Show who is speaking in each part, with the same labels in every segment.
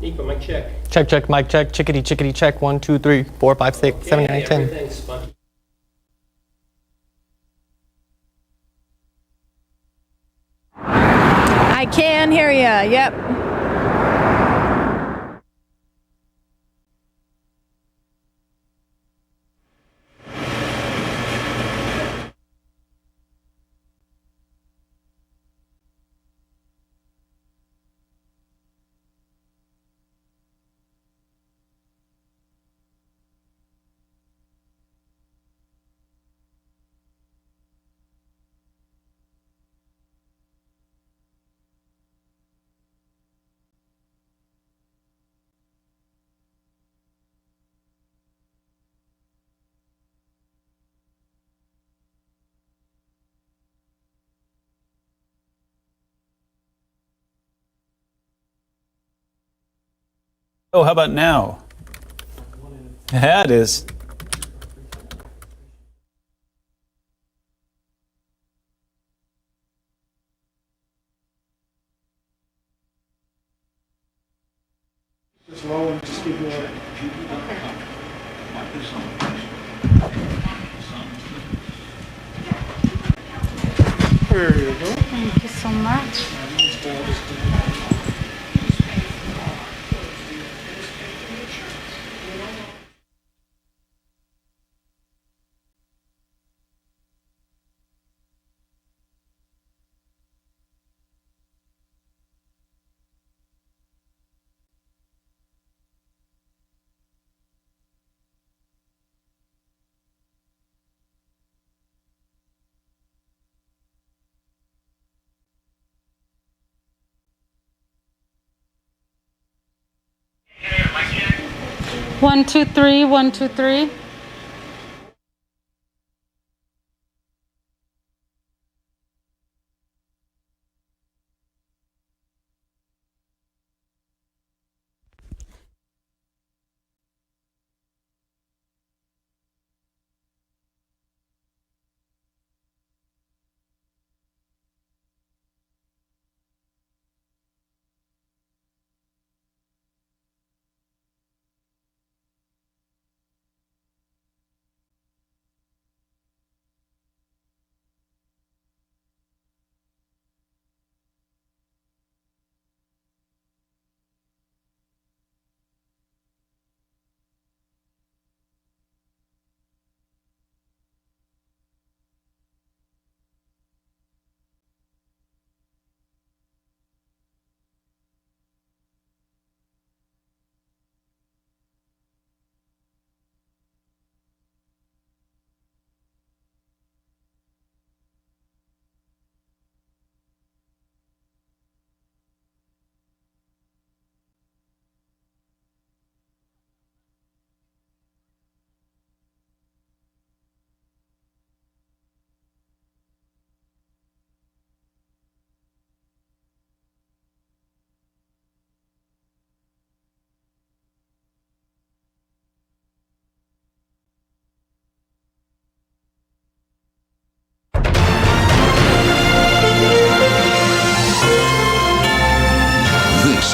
Speaker 1: Nico, mic check.
Speaker 2: Check, check, mic check. Chickadee, chickadee, check. 1, 2, 3, 4, 5, 6, 7, 8, 9, 10.
Speaker 1: Everything's spunky.
Speaker 3: I can hear you. Yep.
Speaker 4: Oh, how about now? Yeah, it is.
Speaker 5: Just low and just keep going. There you go.
Speaker 6: Thank you so much. One, two, three, 1, 2, 3.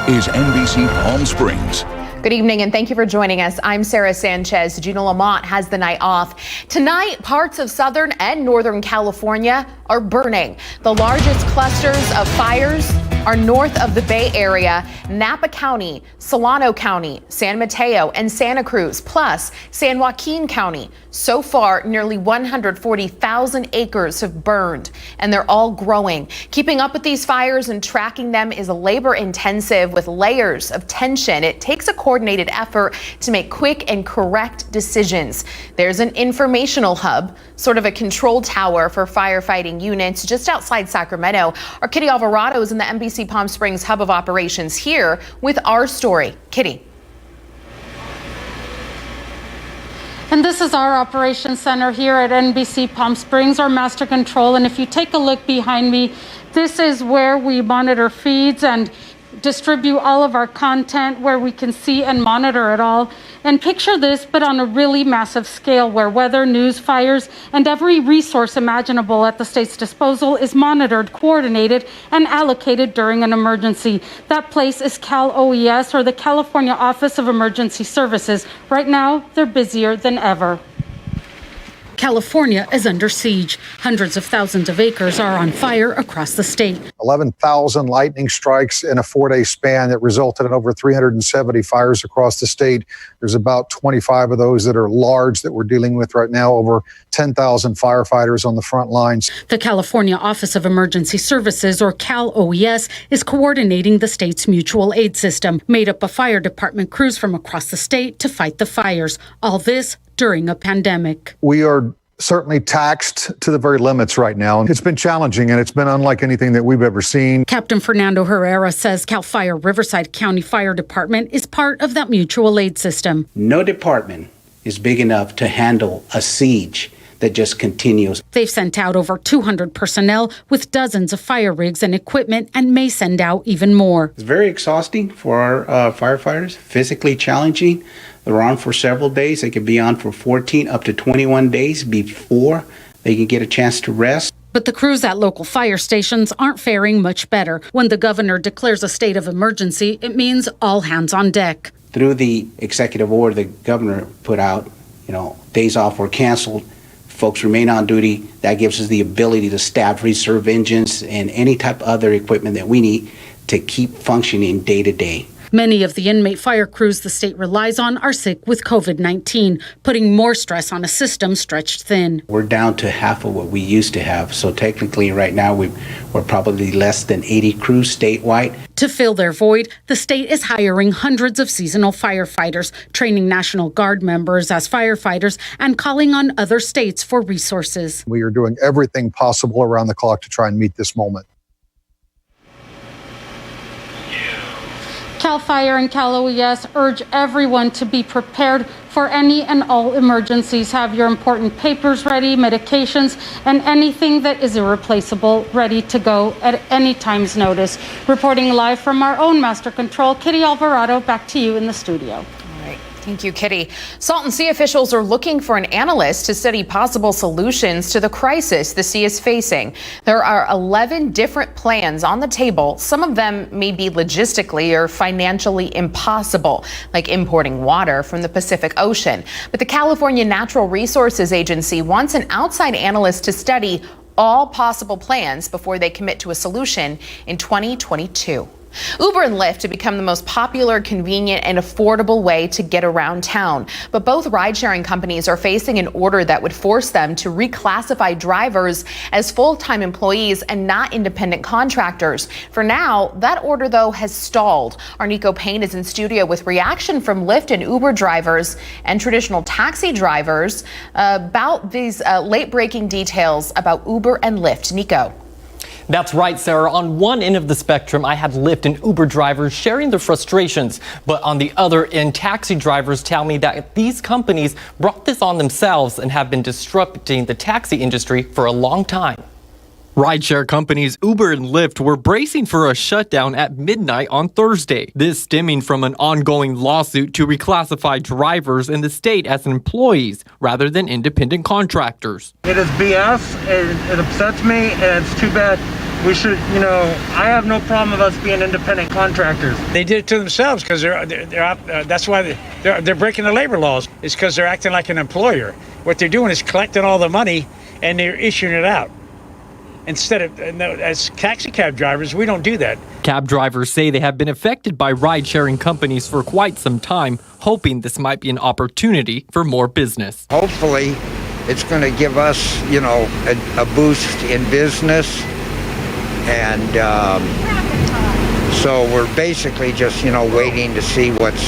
Speaker 7: This is NBC Palm Springs.
Speaker 8: Good evening and thank you for joining us. I'm Sarah Sanchez. Gina Lamont has the night off. Tonight, parts of Southern and Northern California are burning. The largest clusters of fires are north of the Bay Area, Napa County, Solano County, San Mateo, and Santa Cruz, plus San Joaquin County. So far, nearly 140,000 acres have burned, and they're all growing. Keeping up with these fires and tracking them is labor intensive with layers of tension. It takes a coordinated effort to make quick and correct decisions. There's an informational hub, sort of a control tower for firefighting units just outside Sacramento. Our Kitty Alvarado is in the NBC Palm Springs hub of operations here with our story. Kitty.
Speaker 6: And this is our operations center here at NBC Palm Springs, our master control. And if you take a look behind me, this is where we monitor feeds and distribute all of our content, where we can see and monitor it all. And picture this, but on a really massive scale, where weather, news, fires, and every resource imaginable at the state's disposal is monitored, coordinated, and allocated during an emergency. That place is Cal OES, or the California Office of Emergency Services. Right now, they're busier than ever. California is under siege. Hundreds of thousands of acres are on fire across the state.
Speaker 1: 11,000 lightning strikes in a 4-day span that resulted in over 370 fires across the state. There's about 25 of those that are large that we're dealing with right now, over 10,000 firefighters on the front lines.
Speaker 6: The California Office of Emergency Services, or Cal OES, is coordinating the state's mutual aid system, made up of fire department crews from across the state to fight the fires. All this during a pandemic.
Speaker 1: We are certainly taxed to the very limits right now. It's been challenging, and it's been unlike anything that we've ever seen.
Speaker 6: Captain Fernando Herrera says Cal Fire Riverside County Fire Department is part of that mutual aid system.
Speaker 9: No department is big enough to handle a siege that just continues.
Speaker 6: They've sent out over 200 personnel with dozens of fire rigs and equipment, and may send out even more.
Speaker 9: It's very exhausting for our firefighters, physically challenging. They're on for several days. They could be on for 14 up to 21 days before they can get a chance to rest.
Speaker 6: But the crews at local fire stations aren't faring much better. When the governor declares a state of emergency, it means all hands on deck.
Speaker 9: Through the executive order the governor put out, days off were canceled. Folks remain on duty. That gives us the ability to staff reserve engines and any type of other equipment that we need to keep functioning day to day.
Speaker 6: Many of the inmate fire crews the state relies on are sick with COVID-19, putting more stress on a system stretched thin.
Speaker 9: We're down to half of what we used to have. So technically right now we're probably less than 80 crews statewide.
Speaker 6: To fill their void, the state is hiring hundreds of seasonal firefighters, training National Guard members as firefighters, and calling on other states for resources.
Speaker 1: We are doing everything possible around the clock to try and meet this moment.
Speaker 6: Cal Fire and Cal OES urge everyone to be prepared for any and all emergencies. Have your important papers ready, medications, and anything that is irreplaceable ready to go at any time's notice. Reporting live from our own Master Control, Kitty Alvarado, back to you in the studio.
Speaker 8: Thank you, Kitty. Salton Sea officials are looking for an analyst to study possible solutions to the crisis the sea is facing. There are 11 different plans on the table. Some of them may be logistically or financially impossible, like importing water from the Pacific Ocean. But the California Natural Resources Agency wants an outside analyst to study all possible plans before they commit to a solution in 2022. Uber and Lyft have become the most popular, convenient, and affordable way to get around town. But both ride-sharing companies are facing an order that would force them to reclassify drivers as full-time employees and not independent contractors. For now, that order, though, has stalled. Our Nico Payne is in studio with reaction from Lyft and Uber drivers and traditional taxi drivers about these late-breaking details about Uber and Lyft. Nico.
Speaker 2: That's right, Sarah. On one end of the spectrum, I had Lyft and Uber drivers sharing their frustrations. But on the other end, taxi drivers tell me that these companies brought this on themselves and have been disrupting the taxi industry for a long time. Rideshare companies Uber and Lyft were bracing for a shutdown at midnight on Thursday. This stemming from an ongoing lawsuit to reclassify drivers in the state as employees rather than independent contractors.
Speaker 5: It is BS. It upsets me, and it's too bad. We should, I have no problem with us being independent contractors.
Speaker 10: They did it to themselves because that's why they're breaking the labor laws. It's because they're acting like an employer. What they're doing is collecting all the money and they're issuing it out. Instead of, as taxi cab drivers, we don't do that.
Speaker 2: Cab drivers say they have been affected by ride-sharing companies for quite some time, hoping this might be an opportunity for more business.
Speaker 11: Hopefully, it's going to give us, a boost in business. And so we're basically just, waiting to see what's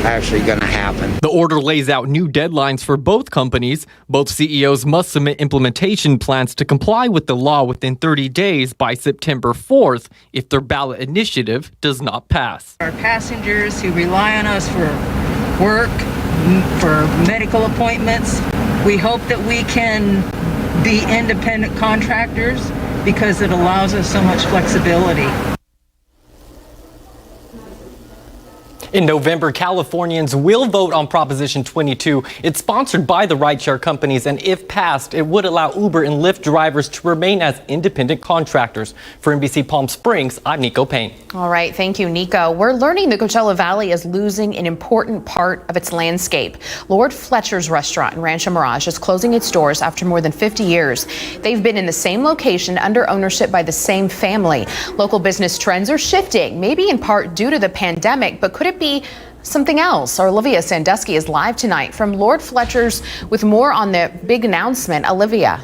Speaker 11: actually going to happen.
Speaker 2: The order lays out new deadlines for both companies. Both CEOs must submit implementation plans to comply with the law within 30 days by September 4th if their ballot initiative does not pass.
Speaker 12: Our passengers who rely on us for work, for medical appointments, we hope that we can be independent contractors because it allows us so much flexibility.
Speaker 2: In November, Californians will vote on Proposition 22. It's sponsored by the rideshare companies, and if passed, it would allow Uber and Lyft drivers to remain as independent contractors. For NBC Palm Springs, I'm Nico Payne.
Speaker 8: All right, thank you, Nico. We're learning the Coachella Valley is losing an important part of its landscape. Lord Fletcher's restaurant in Rancho Mirage is closing its doors after more than 50 years. They've been in the same location under ownership by the same family. Local business trends are shifting, maybe in part due to the pandemic, but could it be something else? Our Olivia Sandusky is live tonight from Lord Fletcher's with more on the big announcement. Olivia.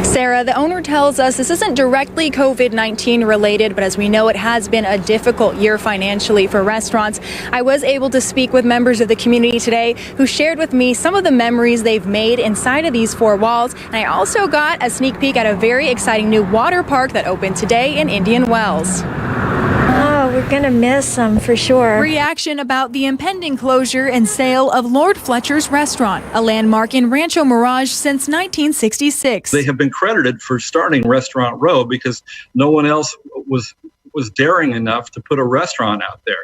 Speaker 3: Sarah, the owner tells us this isn't directly COVID-19 related, but as we know, it has been a difficult year financially for restaurants. I was able to speak with members of the community today who shared with me some of the memories they've made inside of these four walls. And I also got a sneak peek at a very exciting new water park that opened today in Indian Wells.
Speaker 13: Oh, we're gonna miss them for sure.
Speaker 3: Reaction about the impending closure and sale of Lord Fletcher's restaurant, a landmark in Rancho Mirage since 1966.
Speaker 14: They have been credited for starting Restaurant Row because no one else was daring enough to put a restaurant out there.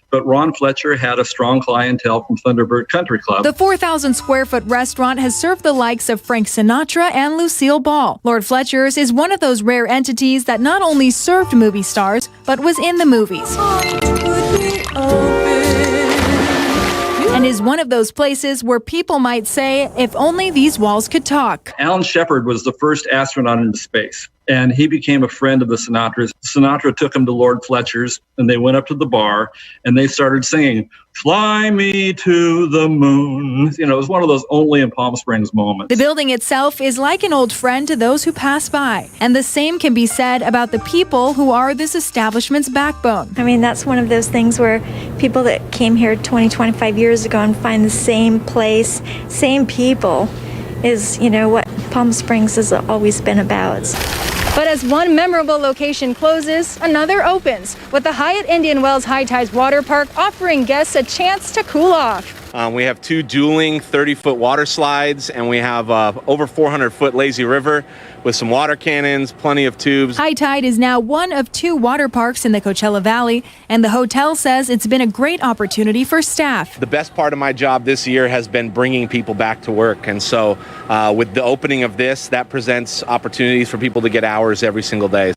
Speaker 14: But Ron Fletcher had a strong clientele from Thunderbird Country Club.
Speaker 3: The 4,000 square foot restaurant has served the likes of Frank Sinatra and Lucille Ball. Lord Fletcher's is one of those rare entities that not only served movie stars, but was in the movies. And is one of those places where people might say, if only these walls could talk.
Speaker 14: Alan Shepard was the first astronaut into space, and he became a friend of the Sinatras. Sinatra took him to Lord Fletcher's, and they went up to the bar, and they started singing, "Fly me to the moon." You know, it was one of those only in Palm Springs moments.
Speaker 3: The building itself is like an old friend to those who pass by. And the same can be said about the people who are this establishment's backbone.
Speaker 13: I mean, that's one of those things where people that came here 20, 25 years ago and find the same place, same people, is, you know, what Palm Springs has always been about.
Speaker 3: But as one memorable location closes, another opens, with the Hyatt Indian Wells High Tides Water Park offering guests a chance to cool off.
Speaker 15: We have two dueling 30-foot water slides, and we have over 400-foot lazy river with some water cannons, plenty of tubes.
Speaker 3: High Tide is now one of two water parks in the Coachella Valley, and the hotel says it's been a great opportunity for staff.
Speaker 15: The best part of my job this year has been bringing people back to work, and so with the opening of this, that presents opportunities for people to get hours every single day.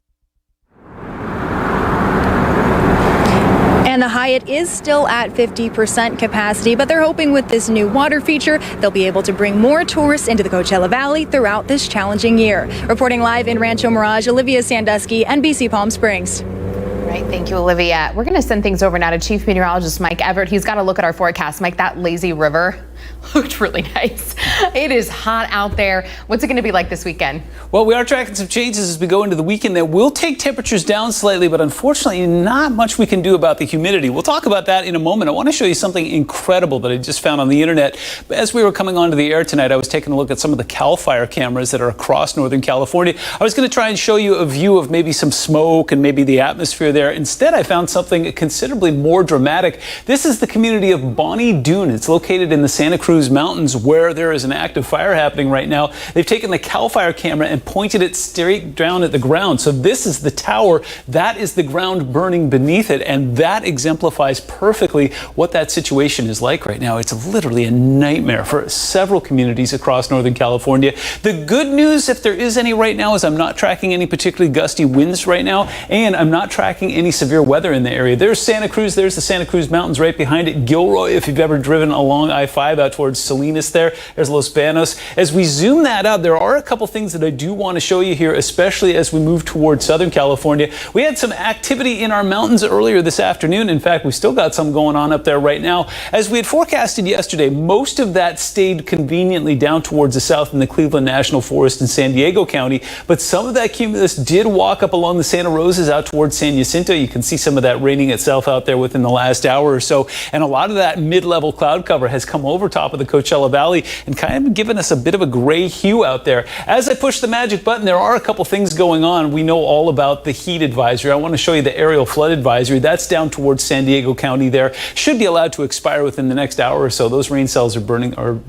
Speaker 3: And the Hyatt is still at 50% capacity, but they're hoping with this new water feature, they'll be able to bring more tourists into the Coachella Valley throughout this challenging year. Reporting live in Rancho Mirage, Olivia Sandusky, NBC Palm Springs.
Speaker 8: Right, thank you, Olivia. We're going to send things over now to Chief Meteorologist Mike Everett. He's got a look at our forecast. Mike, that lazy river looked really nice. It is hot out there. What's it going to be like this weekend?
Speaker 4: Well, we are tracking some changes as we go into the weekend that will take temperatures down slightly, but unfortunately not much we can do about the humidity. We'll talk about that in a moment. I want to show you something incredible that I just found on the internet. As we were coming onto the air tonight, I was taking a look at some of the CAL FIRE cameras that are across Northern California. I was going to try and show you a view of maybe some smoke and maybe the atmosphere there. Instead, I found something considerably more dramatic. This is the community of Bonnie Doon. It's located in the Santa Cruz Mountains where there is an active fire happening right now. They've taken the CAL FIRE camera and pointed it straight down at the ground. So this is the tower. That is the ground burning beneath it. And that exemplifies perfectly what that situation is like right now. It's literally a nightmare for several communities across Northern California. The good news, if there is any right now, is I'm not tracking any particularly gusty winds right now, and I'm not tracking any severe weather in the area. There's Santa Cruz. There's the Santa Cruz Mountains right behind it. Gilroy, if you've ever driven along I-5 out towards Salinas there. There's Los Banos. As we zoom that out, there are a couple things that I do want to show you here, especially as we move towards Southern California. We had some activity in our mountains earlier this afternoon. In fact, we still got some going on up there right now. As we had forecasted yesterday, most of that stayed conveniently down towards the south in the Cleveland National Forest in San Diego County, but some of that cumulus did walk up along the Santa Rosas out towards San Jacinto. You can see some of that raining itself out there within the last hour or so, and a lot of that mid-level cloud cover has come over top of the Coachella Valley and kind of given us a bit of a gray hue out there. As I push the magic button, there are a couple things going on. We know all about the heat advisory. I want to show you the aerial flood advisory. That's down towards San Diego County there. Should be allowed to expire within the next hour or so. Those rain cells are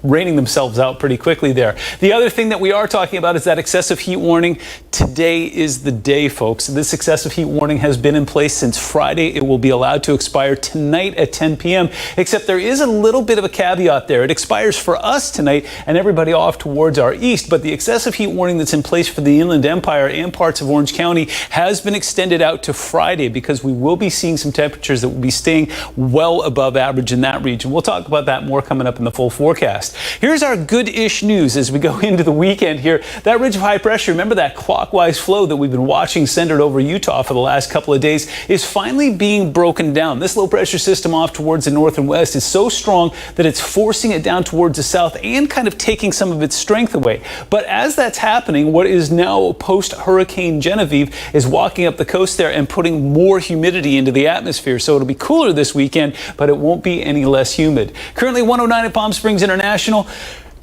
Speaker 4: raining themselves out pretty quickly there. The other thing that we are talking about is that excessive heat warning. Today is the day, folks. This excessive heat warning has been in place since Friday. It will be allowed to expire tonight at 10 p.m., except there is a little bit of a caveat there. It expires for us tonight and everybody off towards our east, but the excessive heat warning that's in place for the Inland Empire and parts of Orange County has been extended out to Friday because we will be seeing some temperatures that will be staying well above average in that region. We'll talk about that more coming up in the full forecast. Here's our good-ish news as we go into the weekend here. That ridge of high pressure, remember that clockwise flow that we've been watching centered over Utah for the last couple of days, is finally being broken down. This low pressure system off towards the north and west is so strong that it's forcing it down towards the south and kind of taking some of its strength away. But as that's happening, what is now post-Hurricane Genevieve is walking up the coast there and putting more humidity into the atmosphere. So it'll be cooler this weekend, but it won't be any less humid. Currently 109 at Palm Springs International.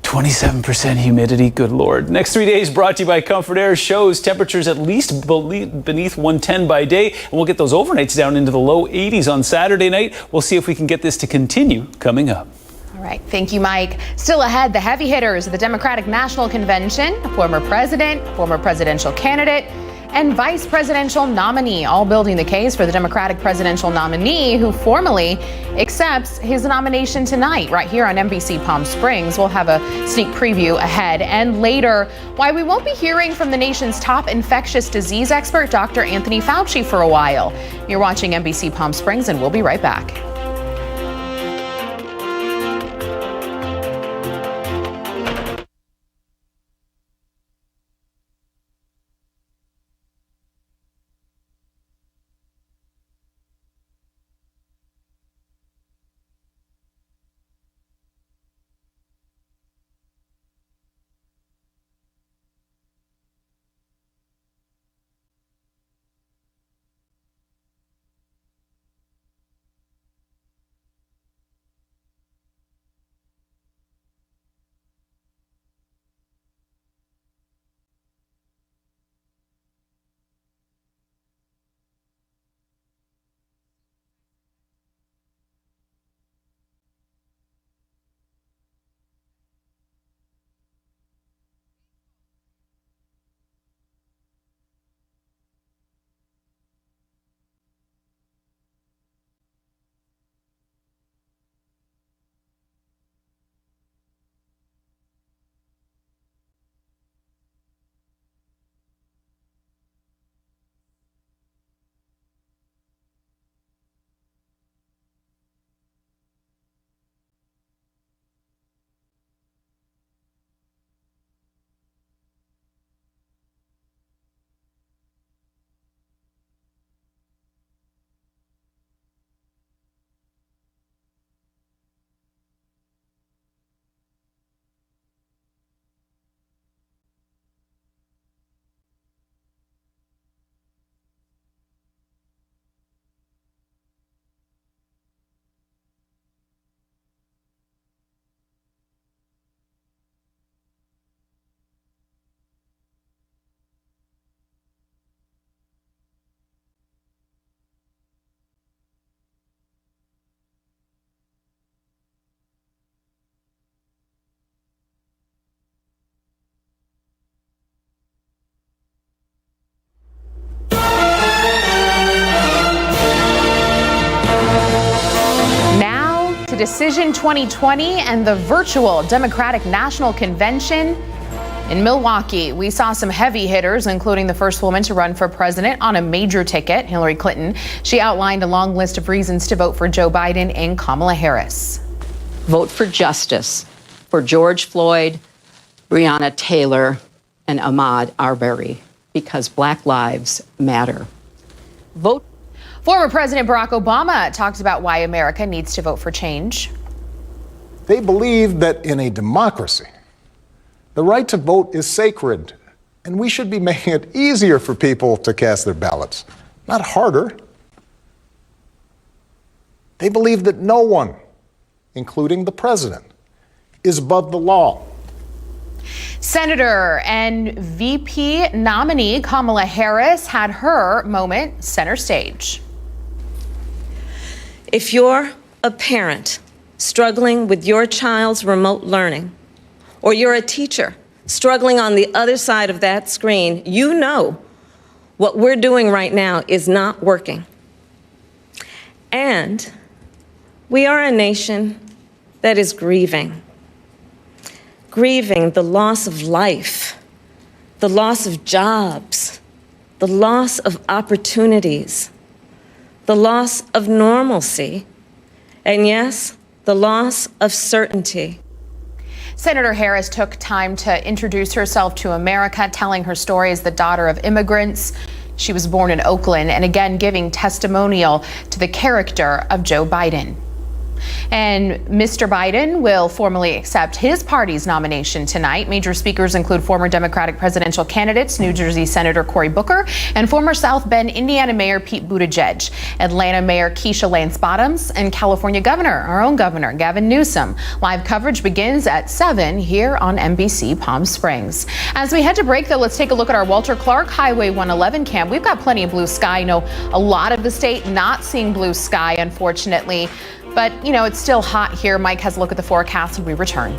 Speaker 4: 27% humidity, good Lord. Next 3 days brought to you by Comfort Air shows temperatures at least beneath 110 by day. And we'll get those overnights down into the low 80s on Saturday night. We'll see if we can get this to continue coming up.
Speaker 8: All right. Thank you, Mike. Still ahead, the heavy hitters of the Democratic National Convention, a former president, former presidential candidate, and vice presidential nominee, all building the case for the Democratic presidential nominee who formally accepts his nomination tonight right here on NBC Palm Springs. We'll have a sneak preview ahead. And later, why we won't be hearing from the nation's top infectious disease expert, Dr. Anthony Fauci, for a while. You're watching NBC Palm Springs, and we'll be right back. Decision 2020 and the virtual Democratic National Convention in Milwaukee. We saw some heavy hitters, including the first woman to run for president on a major ticket, Hillary Clinton. She outlined a long list of reasons to vote for Joe Biden and Kamala Harris.
Speaker 16: Vote for justice for George Floyd, Breonna Taylor, and Ahmaud Arbery, because Black lives matter. Vote.
Speaker 8: Former President Barack Obama talks about why America needs to vote for change.
Speaker 17: They believe that in a democracy, the right to vote is sacred, and we should be making it easier for people to cast their ballots, not harder. They believe that no one, including the president, is above the law.
Speaker 8: Senator and VP nominee Kamala Harris had her moment center stage.
Speaker 18: If you're a parent struggling with your child's remote learning, or you're a teacher struggling on the other side of that screen, you know what we're doing right now is not working. And we are a nation that is grieving the loss of life, the loss of jobs, the loss of opportunities, the loss of normalcy, and yes, the loss of certainty.
Speaker 8: Senator Harris took time to introduce herself to America, telling her story as the daughter of immigrants. She was born in Oakland, and again giving testimonial to the character of Joe Biden. And Mr. Biden will formally accept his party's nomination tonight. Major speakers include former Democratic presidential candidates, New Jersey Senator Cory Booker and former South Bend, Indiana Mayor Pete Buttigieg, Atlanta Mayor Keisha Lance Bottoms, and California Governor, our own Governor, Gavin Newsom. Live coverage begins at 7 here on NBC Palm Springs. As we head to break, though, let's take a look at our Walter Clark Highway 111 cam. We've got plenty of blue sky. I know a lot of the state not seeing blue sky, unfortunately. But, you know, it's still hot here. Mike has a look at the forecast when we return.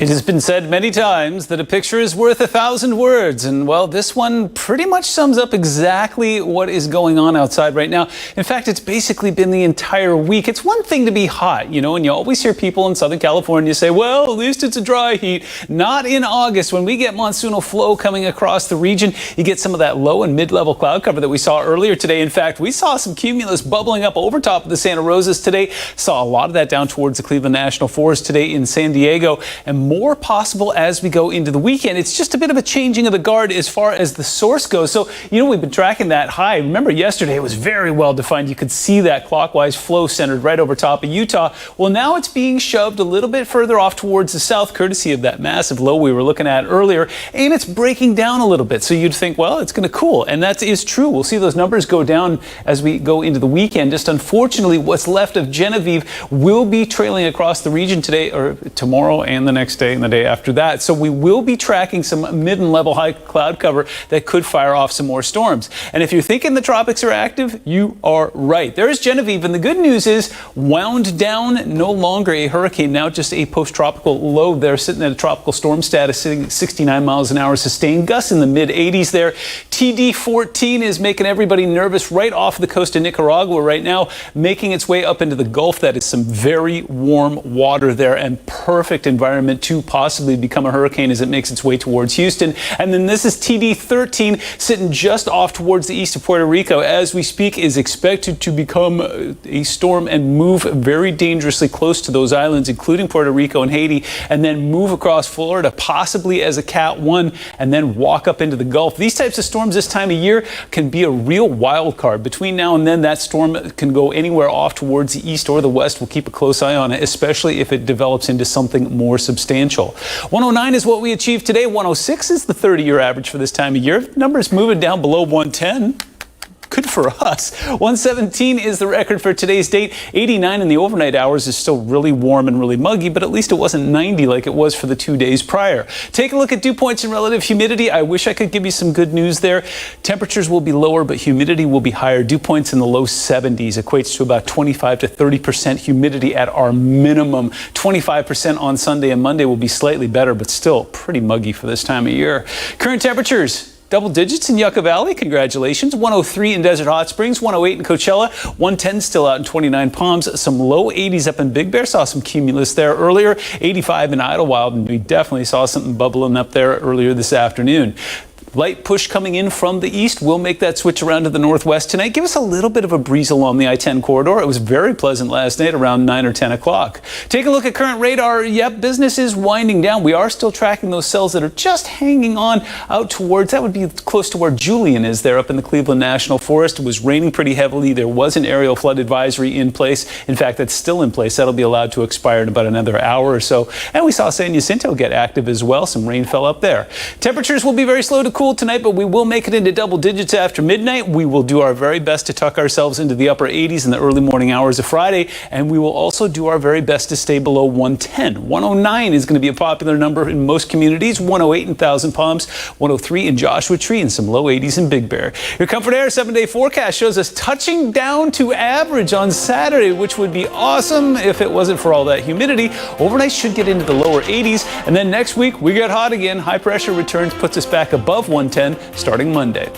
Speaker 4: It has been said many times that a picture is worth 1,000 words. And well, this one pretty much sums up exactly what is going on outside right now. In fact, it's basically been the entire week. It's one thing to be hot, you know, and you always hear people in Southern California say, well, at least it's a dry heat. Not in August. When we get monsoonal flow coming across the region, you get some of that low and mid-level cloud cover that we saw earlier today. In fact, we saw some cumulus bubbling up over top of the Santa Rosas today. Saw a lot of that down towards the Cleveland National Forest today in San Diego, and more possible as we go into the weekend. It's just a bit of a changing of the guard as far as the source goes. So, you know, we've been tracking that high. Remember yesterday it was very well defined. You could see that clockwise flow centered right over top of Utah. Well, now it's being shoved a little bit further off towards the south, courtesy of that massive low we were looking at earlier, and it's breaking down a little bit. So you'd think, well, it's going to cool, and that is true. We'll see those numbers go down as we go into the weekend. Just unfortunately, what's left of Genevieve will be trailing across the region today or tomorrow and the next next day and the day after that. So we will be tracking some mid and level high cloud cover that could fire off some more storms. And if you're thinking the tropics are active, you are right. There's Genevieve, and the good news is wound down, no longer a hurricane, now just a post-tropical low there, sitting at a tropical storm status, sitting at 69 miles an hour, sustained gusts in the mid-80s there. TD14 is making everybody nervous right off the coast of Nicaragua right now, making its way up into the Gulf. That is some very warm water there and perfect environment to possibly become a hurricane as it makes its way towards Houston. And then this is TD13 sitting just off towards the east of Puerto Rico. As we speak, is expected to become a storm and move very dangerously close to those islands, including Puerto Rico and Haiti, and then move across Florida, possibly as a Cat 1, and then walk up into the Gulf. These types of storms this time of year can be a real wild card. Between now and then, that storm can go anywhere off towards the east or the west. We'll keep a close eye on it, especially if it develops into something more substantial. 109 is what we achieved today. 106 is the 30-year average for this time of year. Numbers moving down below 110. Good for us. 117 is the record for today's date. 89 in the overnight hours is still really warm and really muggy, but at least it wasn't 90 like it was for the 2 days prior. Take a look at dew points and relative humidity. I wish I could give you some good news there. Temperatures will be lower, but humidity will be higher. Dew points in the low 70s equates to about 25 to 30% humidity at our minimum. 25% on Sunday and Monday will be slightly better, but still pretty muggy for this time of year. Current temperatures. Double digits in Yucca Valley, congratulations. 103 in Desert Hot Springs, 108 in Coachella, 110 still out in 29 Palms, some low 80s up in Big Bear, saw some cumulus there earlier, 85 in Idlewild, and we definitely saw something bubbling up there earlier this afternoon. Light push coming in from the east will make that switch around to the northwest tonight. Give us a little bit of a breeze along the I-10 corridor. It was very pleasant last night around 9 or 10 o'clock. Take a look at current radar. Yep, business is winding down. We are still tracking those cells that are just hanging on out towards, that would be close to where Julian is there up in the Cleveland National Forest. It was raining pretty heavily. There was an aerial flood advisory in place. In fact, that's still in place. That'll be allowed to expire in about another hour or so. And we saw San Jacinto get active as well. Some rain fell up there. Temperatures will be very slow to cool tonight, but we will make it into double digits after midnight. We will do our very best to tuck ourselves into the upper 80s in the early morning hours of Friday, and we will also do our very best to stay below 110. 109 is going to be a popular number in most communities, 108 in Thousand Palms, 103 in Joshua Tree, and some low 80s in Big Bear. Your Comfort Air 7-day forecast shows us touching down to average on Saturday, which would be awesome if it wasn't for all that humidity. Overnight should get into the lower 80s, and then next week we get hot again. High pressure returns, puts us back above 110 starting Monday.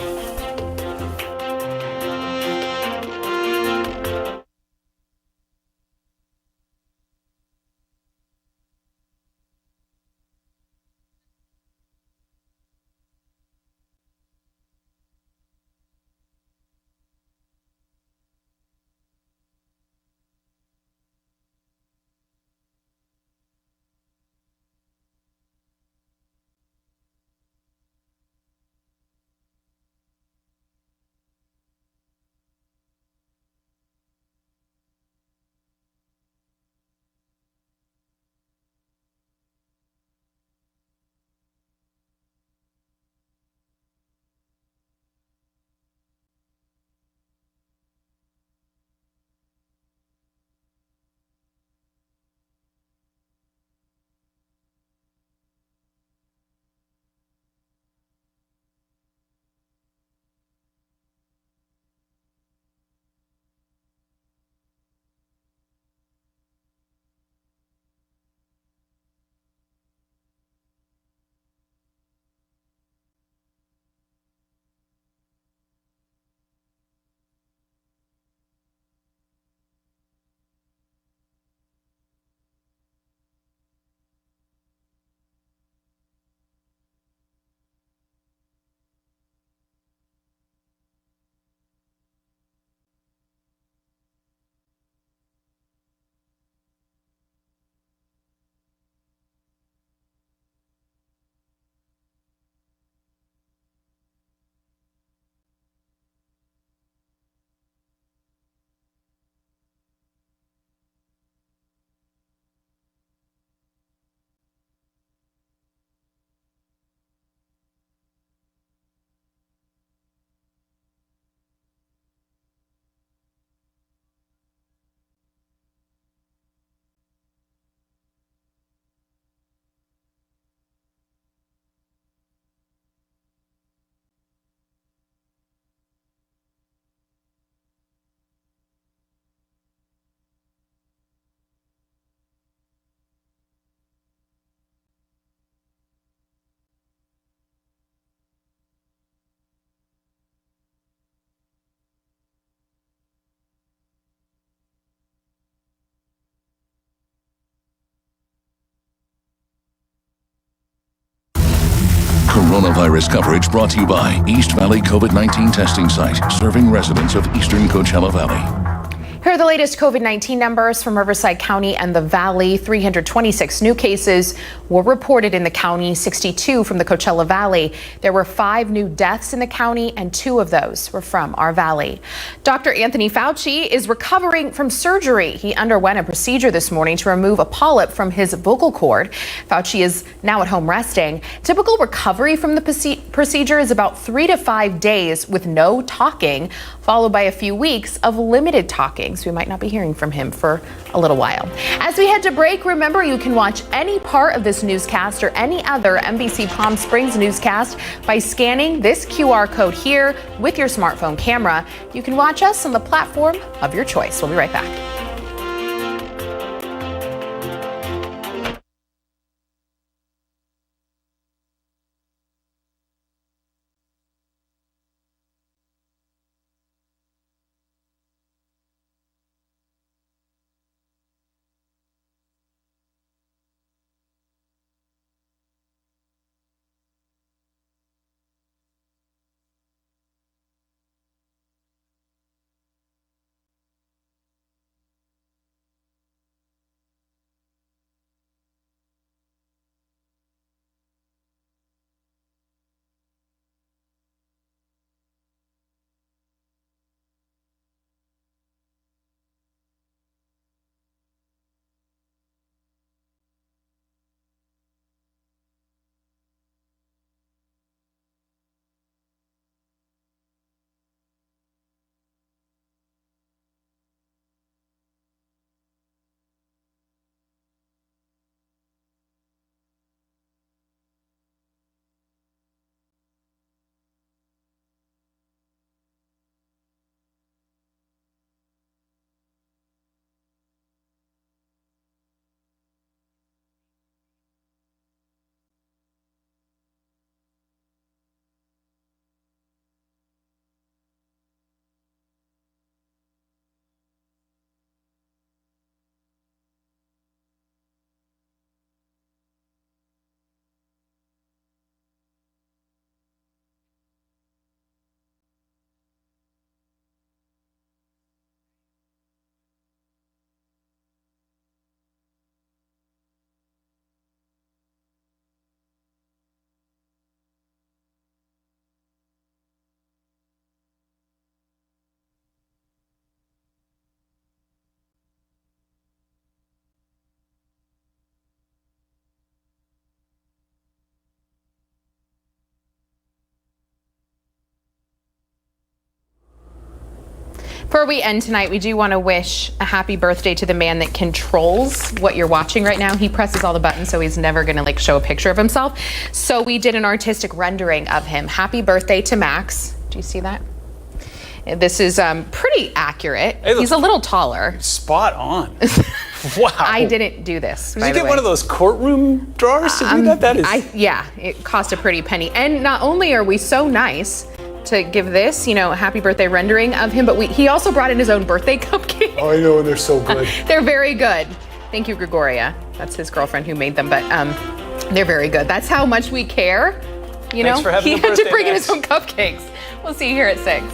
Speaker 7: Coronavirus coverage brought to you by East Valley COVID-19 testing site, serving residents of eastern Coachella Valley.
Speaker 8: Here are the latest COVID-19 numbers from Riverside County and the Valley. 326 new cases were reported in the county, 62 from the Coachella Valley. There were 5 new deaths in the county, and 2 of those were from our valley. Dr. Anthony Fauci is recovering from surgery. He underwent a procedure this morning to remove a polyp from his vocal cord. Fauci is now at home resting. Typical recovery from the procedure is about 3 to 5 days with no talking, followed by a few weeks of limited talking. So we might not be hearing from him for a little while. As we head to break, remember you can watch any part of this newscast or any other NBC Palm Springs newscast by scanning this QR code here with your smartphone camera. You can watch us on the platform of your choice. We'll be right back. Before we end tonight, we do want to wish a happy birthday to the man that controls what you're watching right now. He presses all the buttons, so he's never going to show a picture of himself. So we did an artistic rendering of him. Happy birthday to Max. Do you see that? This is pretty accurate. He's a little taller.
Speaker 4: Spot on. Wow.
Speaker 8: I didn't do this.
Speaker 4: Did you get one of those courtroom drawers to do that? That is.
Speaker 8: Yeah, it cost a pretty penny. And not only are we so nice to give this, happy birthday rendering of him, but he also brought in his own birthday cupcake.
Speaker 17: Oh, I know, and they're so good.
Speaker 8: They're very good. Thank you, Gregoria. That's his girlfriend who made them, but they're very good. That's how much we care.
Speaker 4: Thanks for having
Speaker 8: he
Speaker 4: a
Speaker 8: had
Speaker 4: birthday,
Speaker 8: to bring in
Speaker 4: Max.
Speaker 8: his own cupcakes. We'll see you here at 6.